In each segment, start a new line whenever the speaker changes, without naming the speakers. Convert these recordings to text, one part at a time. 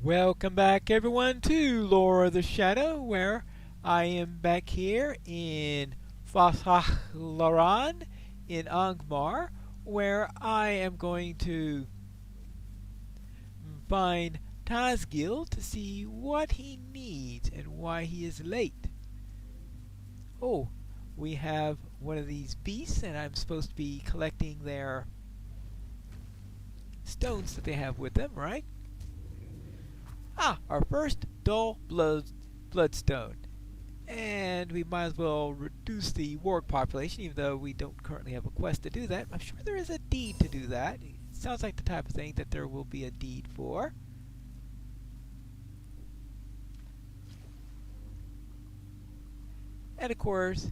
Welcome back, everyone, to Lore of the Shadow, where I am back here in Fasachlaran in Angmar, where I am going to find Tazgil to see what he needs and why he is late. Oh, we have one of these beasts, and I'm supposed to be collecting their stones that they have with them, right? Our first dull bloodstone. And we might as well reduce the warg population, even though we don't currently have a quest to do that. I'm sure there is a deed to do that. It sounds like the type of thing that there will be a deed for. And of course,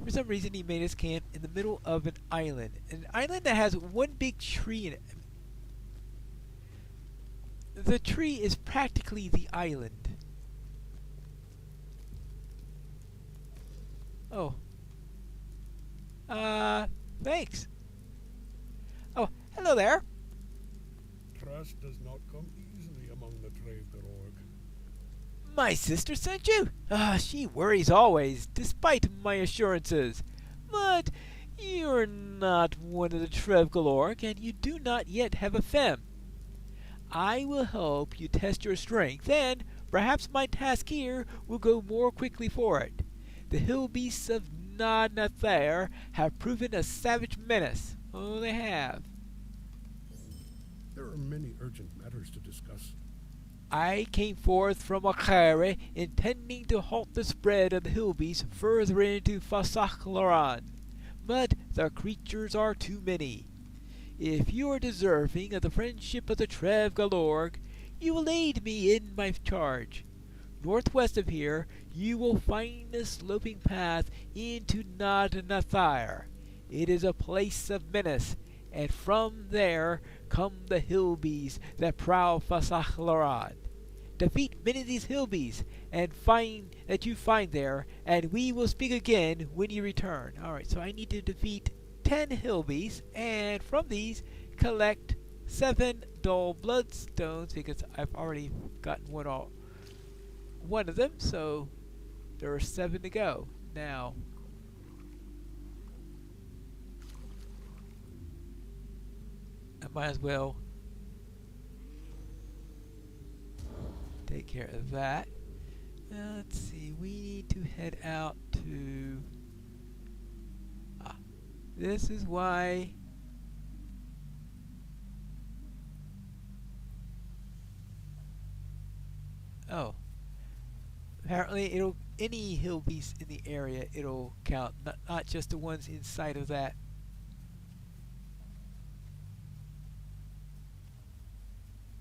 for some reason he made his camp in the middle of an island. An island that has one big tree in it. The tree is practically the island. Oh. Thanks. Oh, hello there.
Trust does not come easily among the Travegalorg.
My sister sent you? She worries always, despite my assurances. But you're not one of the Trevgalorg, and you do not yet have a fem. I will help you test your strength, and perhaps my task here will go more quickly for it. The hill beasts of Nadnathair have proven a savage menace. Oh, they have.
There are many urgent matters to discuss.
I came forth from Akare intending to halt the spread of the hill beasts further into Fasachlaran, but the creatures are too many. If you are deserving of the friendship of the Trevgalorg, you will aid me in my charge. Northwest of here, you will find a sloping path into Nadnathair. It is a place of menace, and from there come the hill beasts that prowl Fasachlaran. Defeat many of these hill beasts, and find that you find there, and we will speak again when you return. Alright, so I need to defeat 10 hill beasts, and from these collect 7 dull bloodstones, because I've already gotten one of them, so there are 7 to go. Now, I might as well take care of that. Let's see, we need to head out to... This is why... Oh. Apparently it'll... Any hill beast in the area, it'll count. Not just the ones inside of that.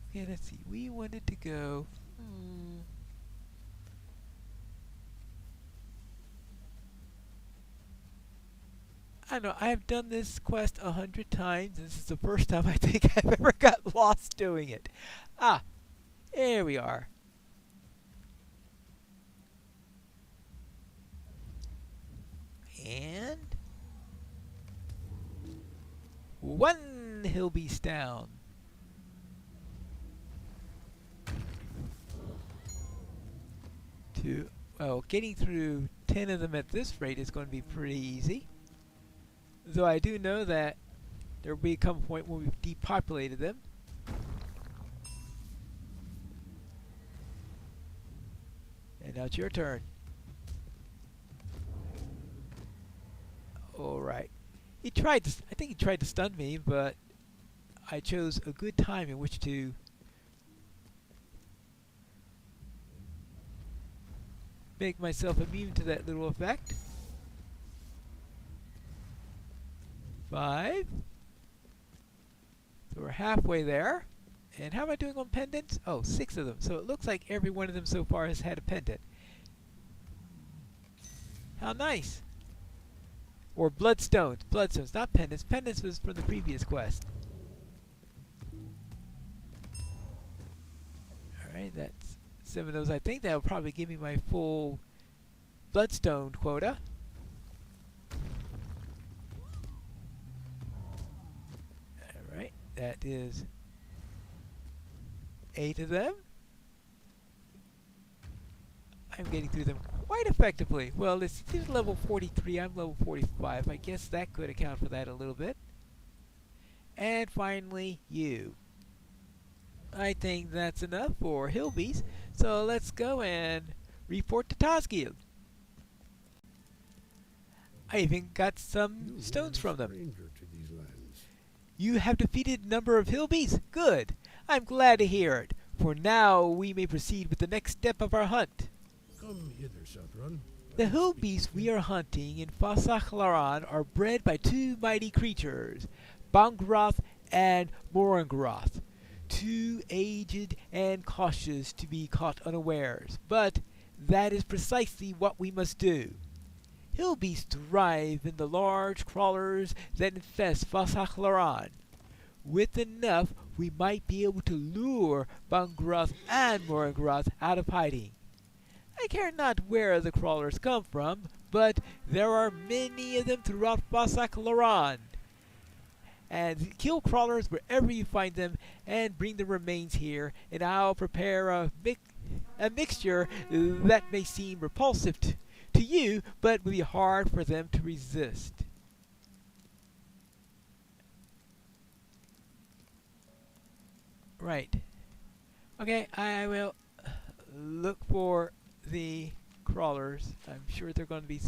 Okay, let's see. We wanted to go... I don't know, I've done this quest 100 times. This is the first time I think I've ever got lost doing it. There we are. And... one hill beast down. Well, getting through 10 of them at this rate is going to be pretty easy. Though I do know that there will come a point when we've depopulated them. And now it's your turn. Alright. I think he tried to stun me, but I chose a good time in which to make myself immune to that little effect. 5. So we're halfway there. And how am I doing on pendants? Oh, 6 of them. So it looks like every one of them so far has had a pendant. How nice. Or bloodstones. Bloodstones, not pendants. Pendants was from the previous quest. Alright, that's 7 of those. I think that'll probably give me my full bloodstone quota. Alright, that is 8 of them. I'm getting through them quite effectively. Well, this is level 43. I'm level 45. I guess that could account for that a little bit. And finally, you. I think that's enough for Hilbees. So let's go and report to Tazgil. I even got some stones from them.
Stranger to these lands.
You have defeated a number of Hilbees? Good. I'm glad to hear it. For now, we may proceed with the next step of our hunt.
Come hither, Southron.
The Hilbees we are hunting in Fasachlaran are bred by two mighty creatures, Bangroth and Morangroth, too aged and cautious to be caught unawares. But that is precisely what we must do. Hilbees thrive in the large crawlers that infest Fasachlaran. With enough, we might be able to lure Bangroth and Morangroth out of hiding. I care not where the crawlers come from, but there are many of them throughout Fasachlaran. And kill crawlers wherever you find them and bring the remains here, and I'll prepare a mixture that may seem repulsive to you, but will be hard for them to resist. Right. Okay, I will look for the crawlers. I'm sure they're going to be...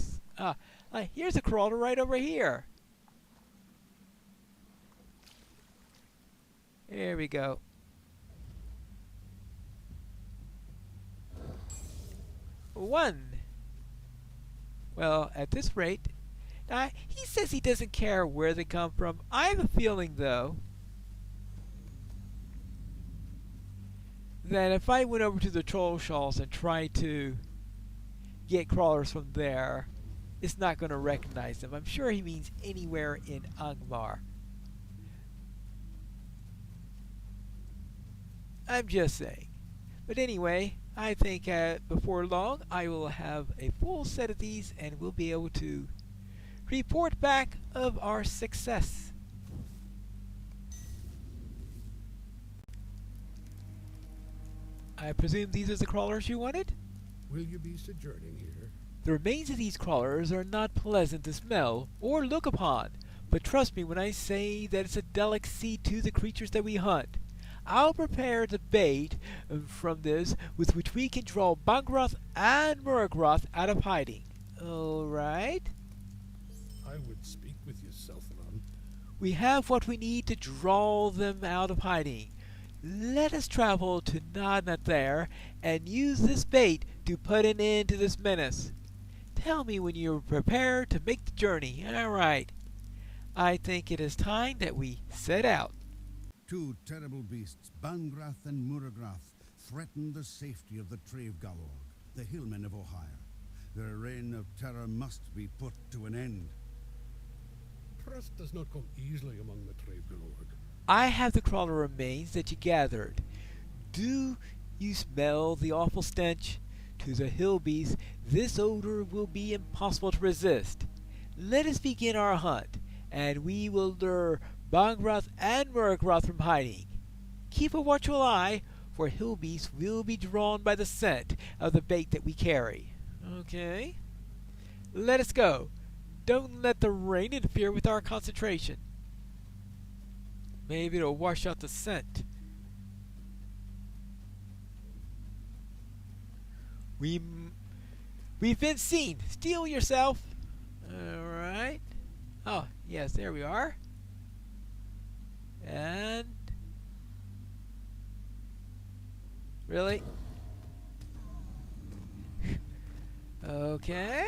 here's a crawler right over here. There we go. One. Well, at this rate... he says he doesn't care where they come from. I have a feeling, though, that if I went over to the Trollshalls and tried to get crawlers from there, it's not going to recognize them. I'm sure he means anywhere in Angmar. I'm just saying. But anyway, I think before long I will have a full set of these and we'll be able to report back of our success. I presume these are the crawlers you wanted?
Will you be sojourning here?
The remains of these crawlers are not pleasant to smell or look upon, but trust me when I say that it's a delicacy to the creatures that we hunt. I'll prepare the bait from this with which we can draw Bangroth and Morangroth out of hiding. All right?
I would speak with you, Southron.
We have what we need to draw them out of hiding. Let us travel to Nadnat there and use this bait to put an end to this menace. Tell me when you're prepared to make the journey. All right. I think it is time that we set out.
Two terrible beasts, Bangrath and Muragrath, threaten the safety of the Trave Galorg, the hillmen of Ohio. Their reign of terror must be put to an end.
Trust does not come easily among the Trave Galorg.
I have the crawler remains that you gathered. Do you smell the awful stench? To the Hilbees, this odor will be impossible to resist. Let us begin our hunt, and we will lure Bangroth and Morangroth from hiding. Keep a watchful eye, for Hilbees will be drawn by the scent of the bait that we carry. Okay? Let us go. Don't let the rain interfere with our concentration. Maybe it'll wash out the scent. We've been seen. Steel yourself. Alright. Oh, yes, there we are. And... Really? Okay.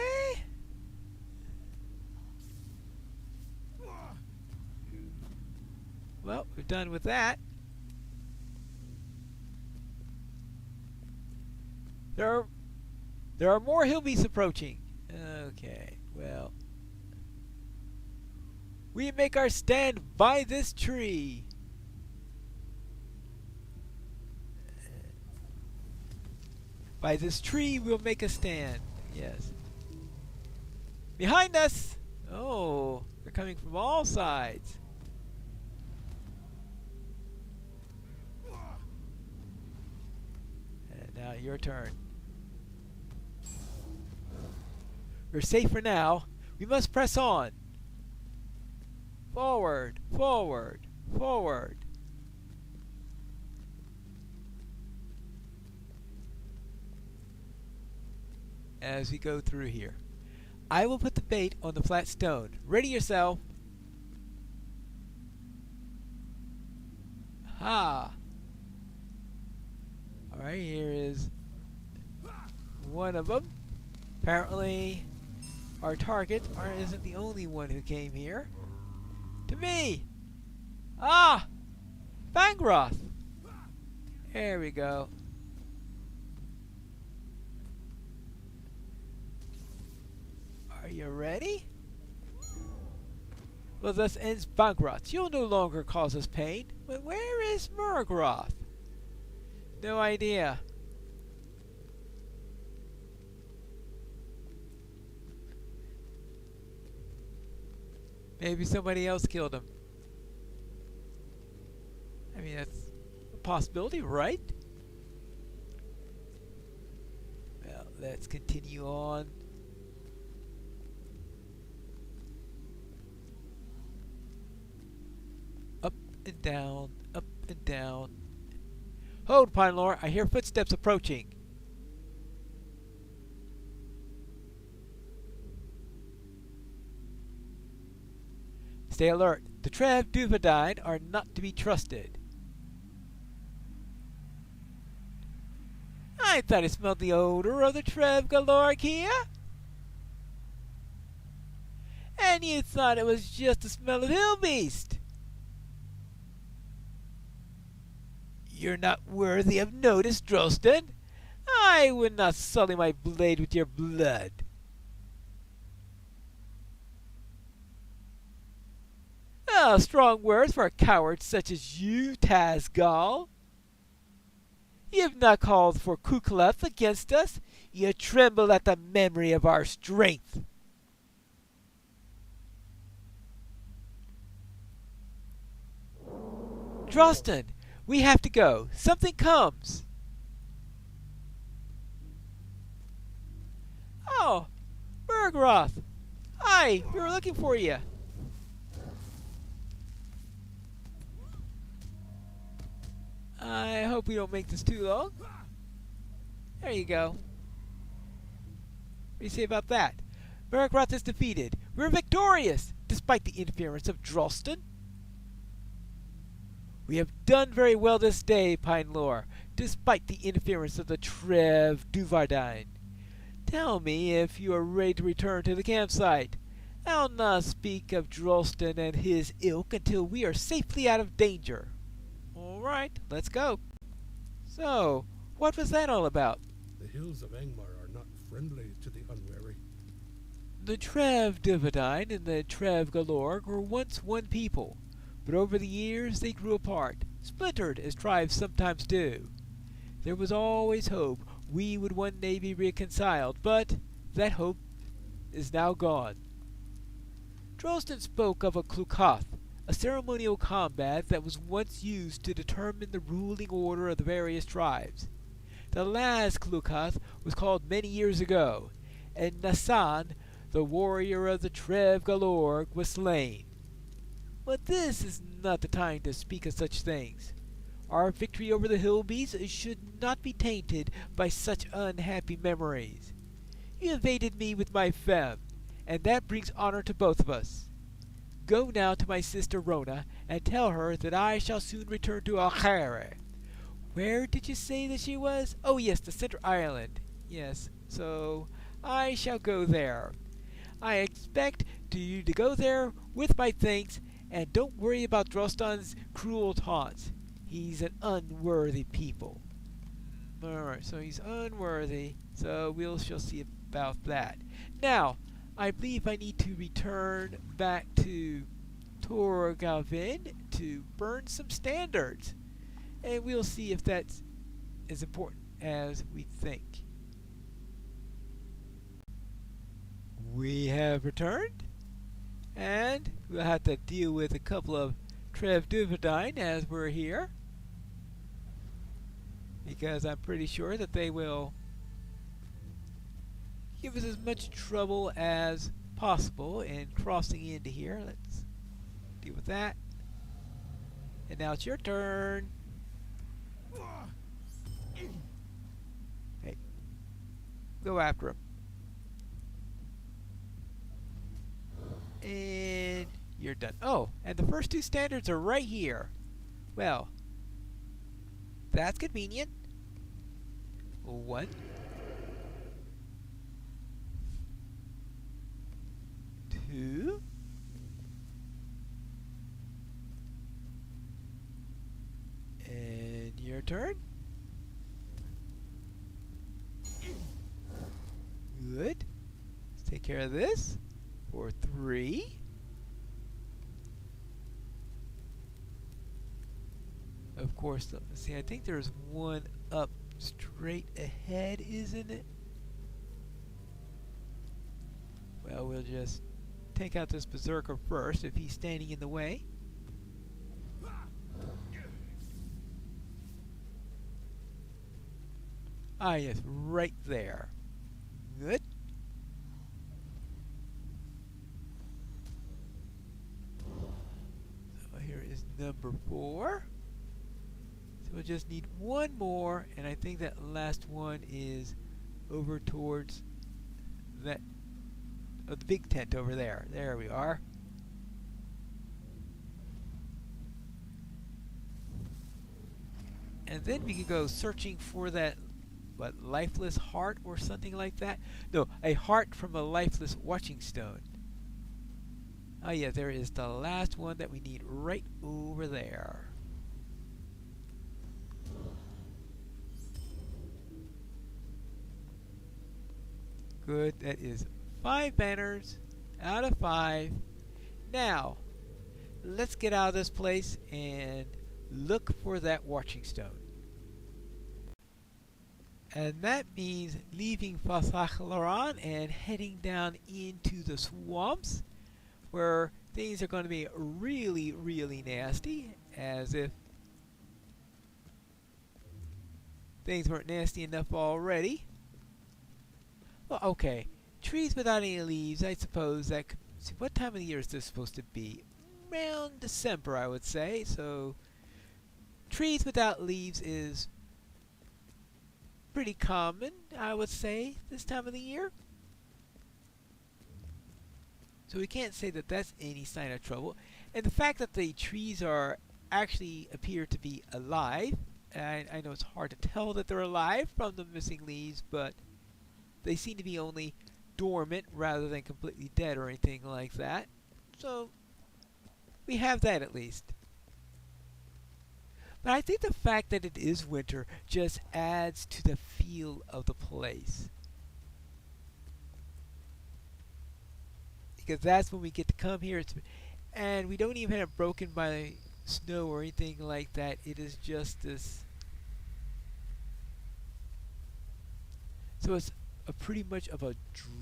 Well, we're done with that. There are more Hilbees approaching. Okay, well. We make our stand by this tree. By this tree we'll make a stand. Yes. Behind us! Oh, they're coming from all sides. Now your turn. We're safe for now. We must press on. Forward, forward, forward. As we go through here, I will put the bait on the flat stone. Ready yourself. Ha! Alright, here is one of them. Apparently, our target isn't the only one who came here. To me! Ah! Bangroth! There we go. Are you ready? Well, thus ends Bangroth. You'll no longer cause us pain. But where is Murgroth? No idea. Maybe somebody else killed him. I mean, that's a possibility, right? Well, let's continue on. Up and down, up and down. Hold, Pinelore, I hear footsteps approaching. Stay alert. The Trev Duvadine are not to be trusted. I thought I smelled the odor of the Trev Galorg here. And you thought it was just the smell of Hillbeast. You're not worthy of notice, Drostan. I would not sully my blade with your blood. Ah, strong words for a coward such as you, Tazgal. You have not called for Kukleth against us. You tremble at the memory of our strength. Drostan, we have to go. Something comes. Oh, Murgroth. Hi, we were looking for you. I hope we don't make this too long. There you go. What do you say about that? Murgroth is defeated. We're victorious, despite the interference of Drostan. We have done very well this day, Pinelore, despite the interference of the Trev Duvardine. Tell me if you are ready to return to the campsite. I'll not speak of Drostan and his ilk until we are safely out of danger. All right, let's go. So, what was that all about?
The hills of Angmar are not friendly to the unwary.
The Trev Duvardine and the Trev Galorg were once one people, but over the years they grew apart, splintered as tribes sometimes do. There was always hope we would one day be reconciled, but that hope is now gone. Drostan spoke of a Klukath, a ceremonial combat that was once used to determine the ruling order of the various tribes. The last Klukath was called many years ago, and Nassan, the warrior of the Trev Galorg, was slain. But this is not the time to speak of such things. Our victory over the Hillbees should not be tainted by such unhappy memories. You invaded me with my femme, and that brings honor to both of us. Go now to my sister Rona, and tell her that I shall soon return to Alkhaire. Where did you say that she was? Oh yes, the Center Island. Yes, so I shall go there. I expect you to go there with my thanks, and don't worry about Drostan's cruel taunts. He's an unworthy people. Alright, so he's unworthy, so we shall see about that. Now, I believe I need to return back to Torgavin to burn some standards. And we'll see if that's as important as we think. We have returned, and we'll have to deal with a couple of Trev Duvardine as we're here. because I'm pretty sure that they will give us as much trouble as possible in crossing into here. Let's deal with that. And now it's your turn. Hey, go after him. And you're done. Oh, and the first two standards are right here. Well, that's convenient. 1, 2, and your turn. Good. Let's take care of this for 3. Of course, let's see, I think there's one up straight ahead, isn't it? Well, we'll just take out this berserker first if he's standing in the way. Ah, yes, right there. Good. So here is number 4. So we'll just need one more, and I think that last one is over towards that the big tent over there. There we are. And then we can go searching for that, what, lifeless heart or something like that? No, a heart from a lifeless watching stone. Oh yeah, there is the last one that we need right over there. Good, that is 5 banners out of 5. Now, let's get out of this place and look for that watching stone. And that means leaving Fasakhlaran and heading down into the swamps, where things are going to be really, really nasty, as if things weren't nasty enough already. Well, okay, trees without any leaves, I suppose that could, see, what time of the year is this supposed to be? Around December, I would say. So trees without leaves is pretty common, I would say, this time of the year. So we can't say that that's any sign of trouble. And the fact that the trees are actually appear to be alive, and I know it's hard to tell that they're alive from the missing leaves, but they seem to be only dormant rather than completely dead or anything like that. So we have that at least. But I think the fact that it is winter just adds to the feel of the place. Because that's when we get to come here. And we don't even have it broken by snow or anything like that. It is just this. So it's a pretty much of a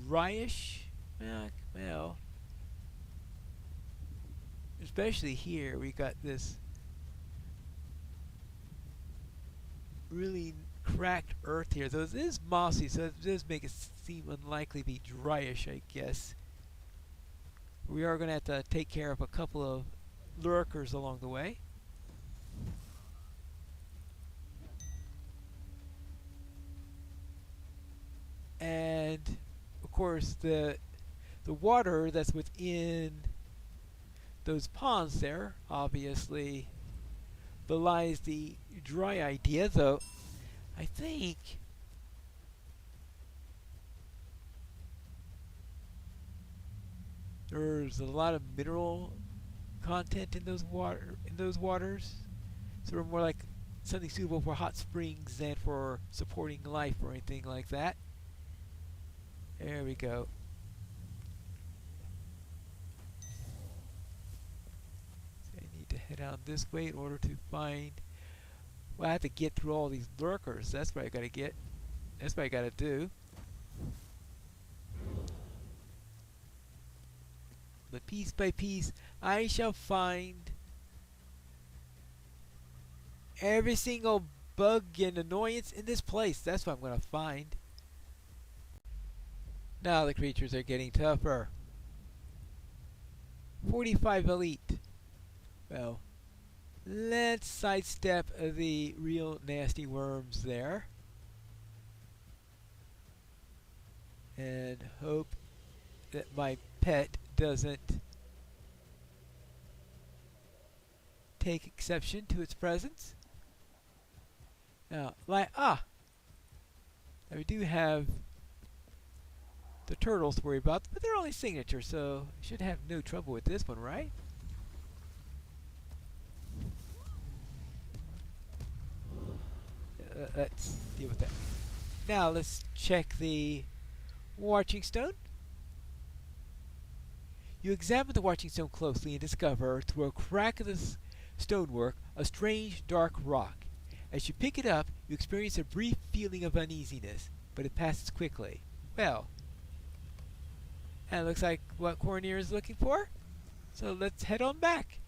dryish, well, especially here we got this really cracked earth here. Though it is mossy, so it does make it seem unlikely to be dryish, I guess. We are going to have to take care of a couple of lurkers along the way. And of course the water that's within those ponds there obviously belies the dry idea, though I think there's a lot of mineral content in those waters. So they're more like something suitable for hot springs than for supporting life or anything like that. There we go. So I need to head out this way in order to find. Well, I have to get through all these lurkers. That's what I gotta get. That's what I gotta do. But piece by piece, I shall find every single bug and annoyance in this place. That's what I'm going to find. Now the creatures are getting tougher. 45 elite. Well, let's sidestep the real nasty worms there. And hope that my pet doesn't take exception to its presence. Now, we do have the turtles to worry about, but they're only signature, so I should have no trouble with this one, right? Let's deal with that. Now let's check the Watching Stone. You examine the Watching Stone closely and discover, through a crack of the stonework, a strange dark rock. As you pick it up, you experience a brief feeling of uneasiness, but it passes quickly. Well, that looks like what Cornier is looking for, so let's head on back.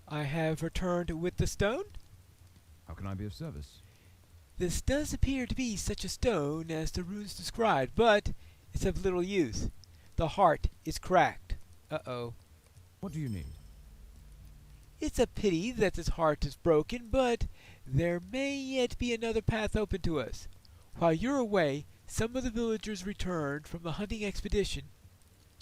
I have returned with the stone.
How can I be of service?
This does appear to be such a stone as the runes described, but it's of little use. The heart is cracked. Uh-oh.
What do you need?
It's a pity that this heart is broken, but there may yet be another path open to us. While you're away, some of the villagers returned from a hunting expedition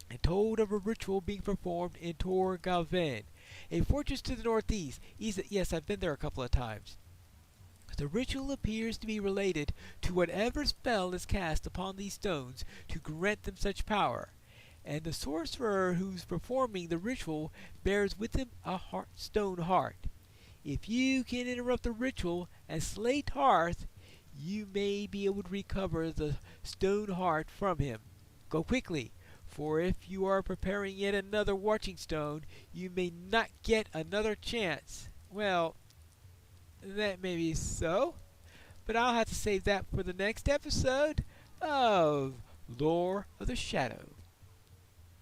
and told of a ritual being performed in Tor Galvan, a fortress to the northeast. Yes, I've been there a couple of times. The ritual appears to be related to whatever spell is cast upon these stones to grant them such power, and the sorcerer who's performing the ritual bears with him a stone heart. If you can interrupt the ritual and slay Tarth, you may be able to recover the stone heart from him. Go quickly, for if you are preparing yet another Watching Stone, you may not get another chance. Well, that may be so, but I'll have to save that for the next episode of Lore of the Shadow.